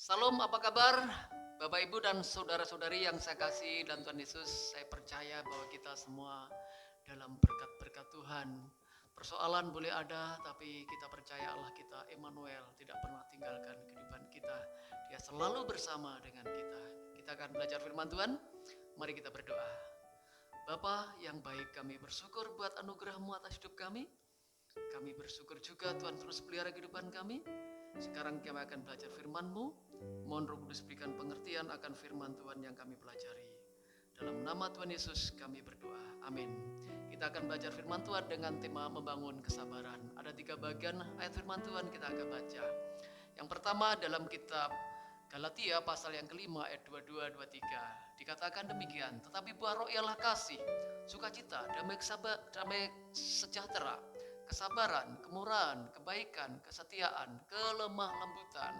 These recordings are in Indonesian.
Salam, apa kabar? Bapak, Ibu, dan saudara-saudari yang saya kasih dan Tuhan Yesus, saya percaya bahwa kita semua dalam berkat-berkat Tuhan. Persoalan boleh ada, tapi kita percaya Allah kita, Emmanuel, tidak pernah tinggalkan kehidupan kita. Dia selalu bersama dengan kita. Kita akan belajar firman Tuhan. Mari kita berdoa. Bapa yang baik, kami bersyukur buat anugerah-Mu atas hidup kami. Kami bersyukur juga Tuhan terus pelihara kehidupan kami. Sekarang kami akan belajar firman-Mu. Mohon Roh Kudus berikan pengertian akan firman Tuhan yang kami pelajari. Dalam nama Tuhan Yesus kami berdoa. Amin. Kita akan belajar firman Tuhan dengan tema membangun kesabaran. Ada 3 bagian ayat firman Tuhan kita akan baca. Yang pertama dalam kitab Galatia pasal yang kelima ayat 22-23. Dikatakan demikian, tetapi buah roh ialah kasih, sukacita, damai sejahtera, kesabaran, kemurahan, kebaikan, kesetiaan, kelemah lembutan,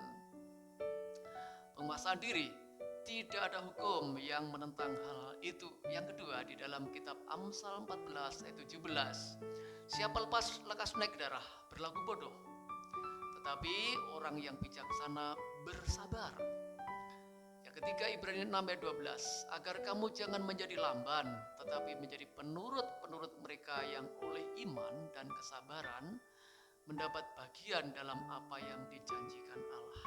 penguasaan diri. Tidak ada hukum yang menentang hal itu. Yang kedua di dalam kitab Amsal 14 ayat 17. Siapa lekas naik darah berlaku bodoh, tetapi orang yang bijaksana bersabar. Yang ketiga Ibrani 6 ayat 12. Agar kamu jangan menjadi lamban, tetapi menjadi penurut mereka yang oleh iman dan kesabaran mendapat bagian dalam apa yang dijanjikan Allah.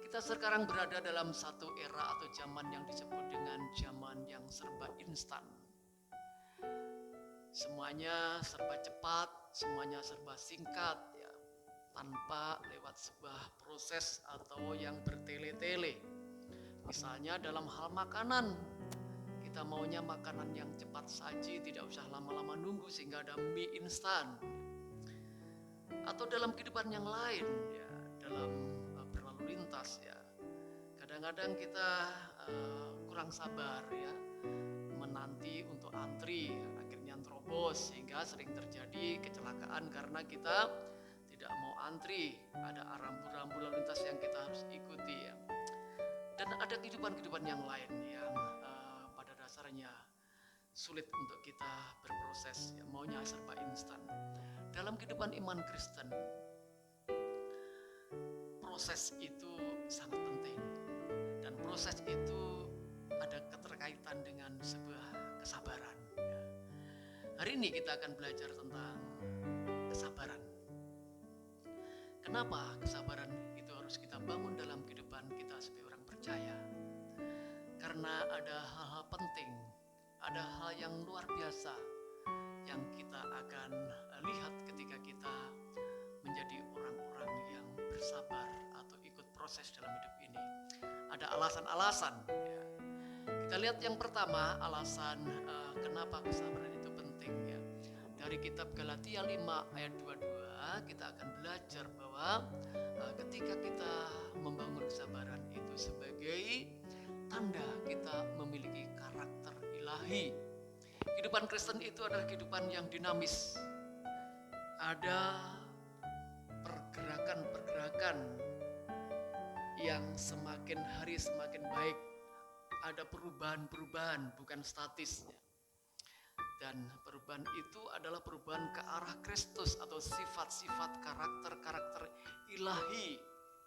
Kita sekarang berada dalam satu era atau zaman yang disebut dengan zaman yang serba instan. Semuanya serba cepat, semuanya serba singkat, ya, tanpa lewat sebuah proses atau yang bertele-tele. Misalnya dalam hal makanan, kita maunya makanan yang cepat saji, tidak usah lama-lama nunggu sehingga ada mie instan. Atau dalam kehidupan yang lain, ya, dalam berlalu lintas, ya. Kadang-kadang kita kurang sabar, ya, menanti untuk antri, akhirnya terobos sehingga sering terjadi kecelakaan karena kita tidak mau antri, ada rambu-rambu lalu lintas yang kita harus ikuti, ya. Dan ada kehidupan-kehidupan yang lain yang pada dasarnya sulit untuk kita berproses, ya, maunya serba instan. Dalam kehidupan iman Kristen, proses itu sangat penting. Dan proses itu ada keterkaitan dengan sebuah kesabaran, ya. Hari ini kita akan belajar tentang kesabaran. Kenapa kesabaran itu harus kita bangun dalam kehidupan kita sebagai orang percaya? Karena ada hal-hal penting, ada hal yang luar biasa yang kita akan lihat ketika kita menjadi orang-orang yang bersabar atau ikut proses dalam hidup ini. Ada alasan-alasan, ya. Kita lihat yang pertama, alasan kenapa kesabaran itu penting, ya. Dari kitab Galatia 5 ayat 22 kita akan belajar bahwa ketika kita membangun kesabaran itu sebagai tanda kita memiliki karakter ilahi. Kehidupan Kristen itu adalah kehidupan yang dinamis. Ada pergerakan-pergerakan yang semakin hari semakin baik. Ada perubahan-perubahan, bukan statis. Dan perubahan itu adalah perubahan ke arah Kristus atau sifat-sifat karakter-karakter ilahi.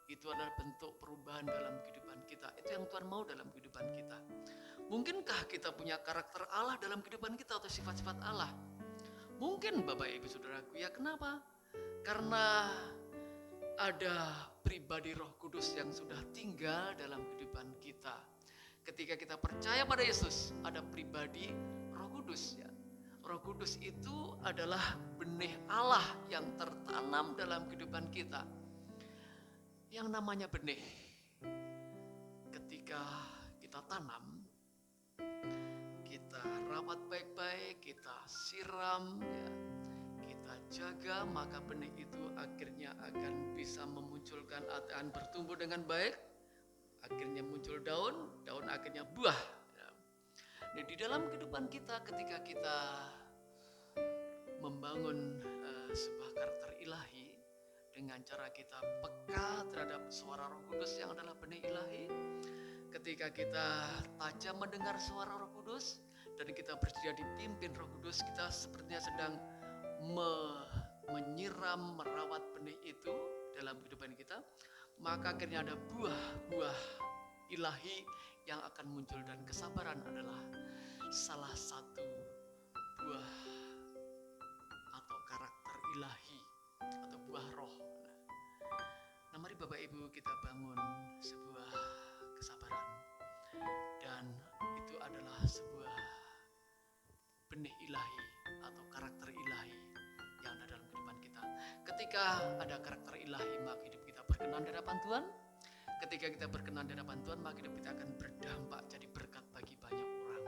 Itu adalah bentuk perubahan dalam kehidupan kita. Itu yang Tuhan mau dalam kehidupan kita. Mungkinkah kita punya karakter Allah dalam kehidupan kita atau sifat-sifat Allah? Mungkin Bapak Ibu Saudaraku, ya kenapa? Karena ada pribadi Roh Kudus yang sudah tinggal dalam kehidupan kita. Ketika kita percaya pada Yesus, ada pribadi Roh Kudus, ya. Roh Kudus itu adalah benih Allah yang tertanam dalam kehidupan kita. Yang namanya benih, ketika kita tanam, kita rawat baik-baik, kita siram, ya, kita jaga, maka benih itu akhirnya akan bisa memunculkan, akan bertumbuh dengan baik, akhirnya muncul daun, daun akhirnya buah, ya. Nah, di dalam kehidupan kita ketika kita membangun sebuah karakter ilahi dengan cara kita peka terhadap suara Roh Kudus yang adalah benih ilahi, ketika kita tajam mendengar suara Roh Kudus dan kita bersedia dipimpin Roh Kudus, kita sepertinya sedang menyiram, merawat benih itu dalam kehidupan kita, maka akhirnya ada buah-buah ilahi yang akan muncul, dan kesabaran adalah salah satu buah atau karakter ilahi atau buah roh. Nah, mari Bapak Ibu kita bangun sebuah kesabaran, dan itu adalah sebuah benih ilahi atau karakter ilahi yang ada dalam kehidupan kita. Ketika ada karakter ilahi, maka hidup kita berkenan di hadapan Tuhan. Ketika kita berkenan di hadapan Tuhan, maka hidup kita akan berdampak jadi berkat bagi banyak orang.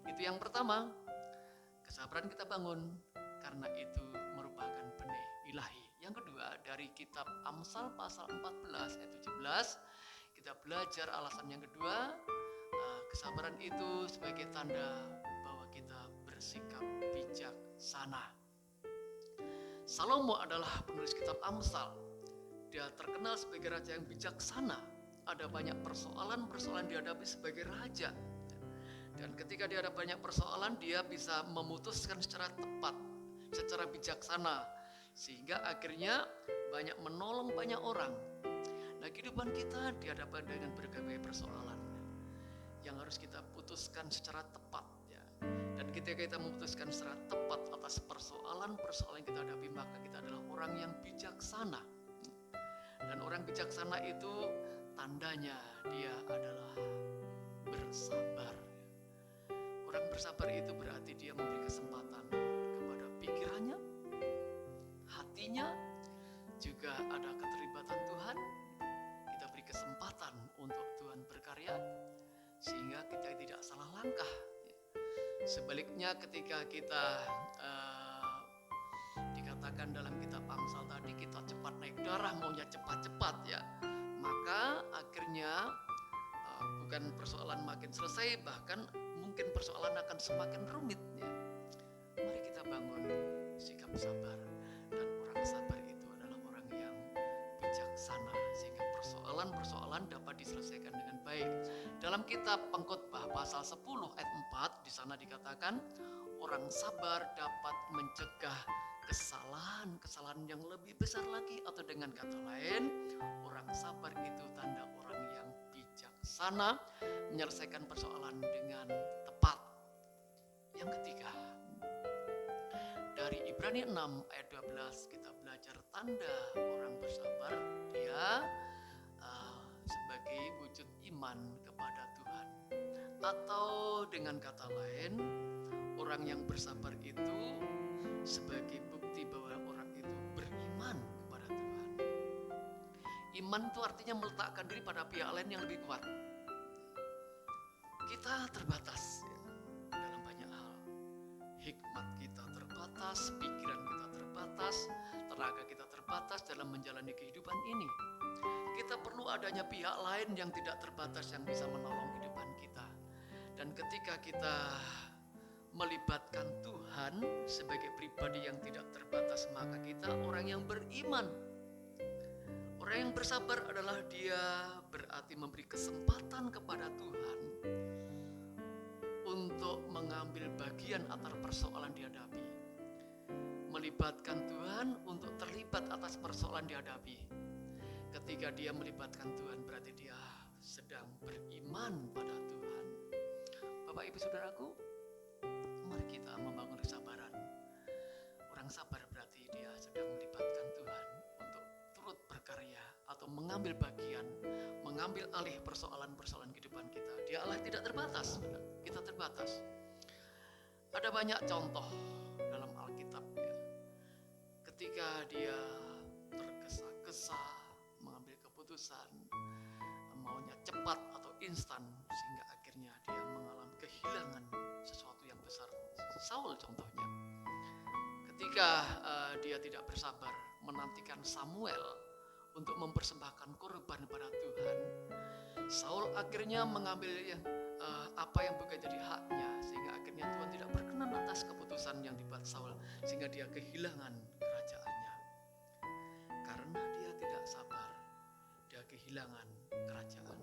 Itu yang pertama, kesabaran kita bangun karena itu merupakan benih ilahi. Yang kedua, dari kitab Amsal pasal 14 ayat 17, kita belajar alasan yang kedua, kesabaran itu sebagai tanda bahwa kita bersikap bijaksana. Salomo adalah penulis kitab Amsal. Dia terkenal sebagai raja yang bijaksana. Ada banyak persoalan-persoalan dihadapi sebagai raja. Dan ketika dia ada banyak persoalan, dia bisa memutuskan secara tepat, secara bijaksana, sehingga akhirnya banyak menolong banyak orang. Nah, kehidupan kita dihadapkan dengan berbagai persoalan yang harus kita putuskan secara tepat, ya. Dan ketika kita memutuskan secara tepat atas persoalan-persoalan yang kita hadapi, maka kita adalah orang yang bijaksana. Dan orang bijaksana itu tandanya dia adalah bersabar. Orang bersabar itu berarti dia memberi kesempatan kepada pikirannya, hatinya, juga ada keterlibatan Tuhan. Kita beri kesempatan untuk Tuhan berkarya sehingga kita tidak salah langkah. Sebaliknya ketika kita dikatakan dalam kitab Amsal tadi, kita cepat naik darah, maunya cepat-cepat, ya, maka akhirnya bukan persoalan makin selesai, bahkan mungkin persoalan akan semakin rumit, ya. Mari kita bangun sikap sabar, dan orang sabar itu adalah orang yang bijaksana sehingga persoalan-persoalan dapat diselesaikan dengan baik. Dalam kitab Pengkhotbah pasal 10 ayat 4, di sana dikatakan orang sabar dapat mencegah kesalahan yang lebih besar lagi, atau dengan kata lain, orang sabar itu tanda orang yang bijaksana menyelesaikan persoalan dengan tepat. Yang ketiga, dari Ibrani 6 ayat 12 kita belajar tanda orang bersabar, dia sebagai wujud iman kepada Tuhan, atau dengan kata lain, orang yang bersabar itu sebagai bukti bahwa orang itu beriman kepada Tuhan. Iman itu artinya meletakkan diri pada pihak lain yang lebih kuat. Kita terbatas, ya, dalam banyak hal. Hikmat kita terbatas, pikiran kita terbatas, tenaga kita terbatas dalam menjalani kehidupan ini. Kita perlu adanya pihak lain yang tidak terbatas yang bisa menolong kehidupan kita. Dan ketika kita melibatkan Tuhan sebagai pribadi yang tidak terbatas, maka kita orang yang beriman. Orang yang bersabar adalah dia berarti memberi kesempatan kepada Tuhan untuk mengambil bagian atas persoalan dihadapi. Melibatkan Tuhan untuk terlibat atas persoalan dihadapi. Ketika dia melibatkan Tuhan, berarti dia sedang beriman pada Tuhan. Bapak Ibu Saudaraku, mari kita membangun kesabaran. Orang sabar berarti dia sedang melibatkan Tuhan untuk turut berkarya atau mengambil bagian, mengambil alih persoalan-persoalan kehidupan kita. Dia Allah tidak terbatas, kita terbatas. Ada banyak contoh dalam Alkitab, ya. Ketika dia tergesa-gesa mengambil keputusan, maunya cepat atau instan, sehingga akhirnya dia mengalami kehilangan sesuatu yang besar. Saul contohnya, ketika dia tidak bersabar menantikan Samuel untuk mempersembahkan korban pada Tuhan, Saul akhirnya mengambil apa yang bukan jadi haknya, sehingga akhirnya Tuhan tidak berkenan atas keputusan yang dibuat Saul, sehingga dia kehilangan kerajaannya. Karena dia tidak sabar, dia kehilangan kerajaan.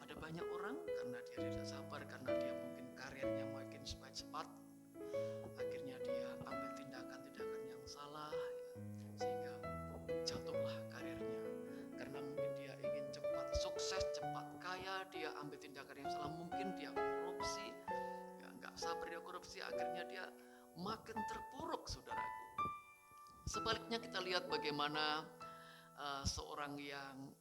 Ada banyak orang karena dia tidak sabar, karena dia mungkin karirnya makin cepat, akhirnya dia ambil tindakan-tindakan yang salah, ya, sehingga jatuhlah karirnya. situasi akhirnya dia makin terpuruk, saudaraku. Sebaliknya kita lihat bagaimana seorang yang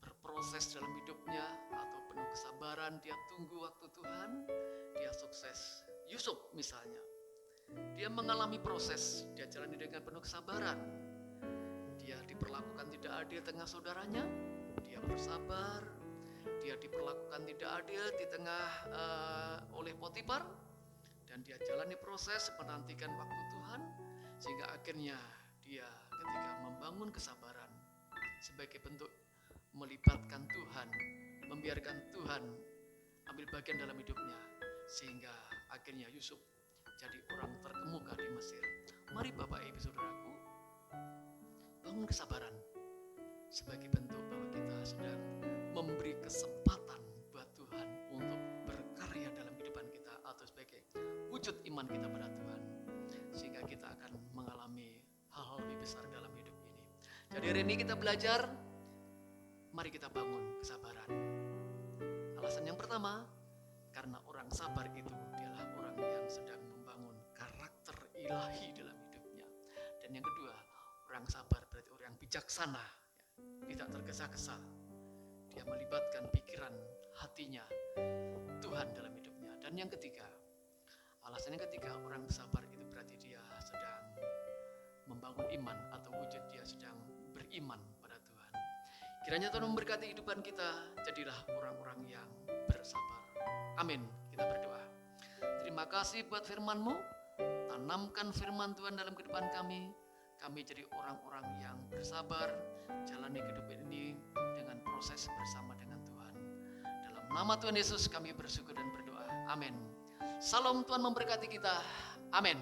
berproses dalam hidupnya atau penuh kesabaran, dia tunggu waktu Tuhan, dia sukses. Yusuf misalnya, dia mengalami proses, dia jalani dengan penuh kesabaran. Dia diperlakukan tidak adil tengah saudaranya, dia bersabar. Dia diperlakukan tidak adil di tengah oleh Potifar, dan dia jalani proses menantikan waktu Tuhan, sehingga akhirnya dia ketika membangun kesabaran sebagai bentuk melibatkan Tuhan, membiarkan Tuhan ambil bagian dalam hidupnya, sehingga akhirnya Yusuf jadi orang terkemuka di Mesir. Mari Bapak Ibu Saudaraku, bangun kesabaran sebagai bentuk bahwa kita sedang memberi kesempatan buat Tuhan untuk berkarya dalam kehidupan kita, atau sebagai wujud iman kita pada Tuhan, sehingga kita akan mengalami hal-hal lebih besar dalam hidup ini. Jadi hari ini kita belajar, mari kita bangun kesabaran. Alasan yang pertama, karena orang sabar itu adalah orang yang sedang membangun karakter ilahi dalam hidupnya. Dan yang kedua, orang sabar berarti orang yang bijaksana, tidak tergesa-gesa. Dia melibatkan pikiran hatinya Tuhan dalam hidupnya. Dan yang ketiga, alasan yang ketiga, orang sabar itu berarti dia sedang membangun iman, atau wujud dia sedang beriman pada Tuhan. Kiranya Tuhan memberkati kehidupan kita, jadilah orang-orang yang bersabar. Amin. Kita berdoa. Terima kasih buat firman-Mu. Tanamkan firman Tuhan dalam kehidupan kami. Kami jadi orang-orang yang bersabar, jalani kehidupan ini dengan proses bersama dengan Tuhan. Dalam nama Tuhan Yesus kami bersyukur dan berdoa. Amin. Salam, Tuhan memberkati kita. Amin.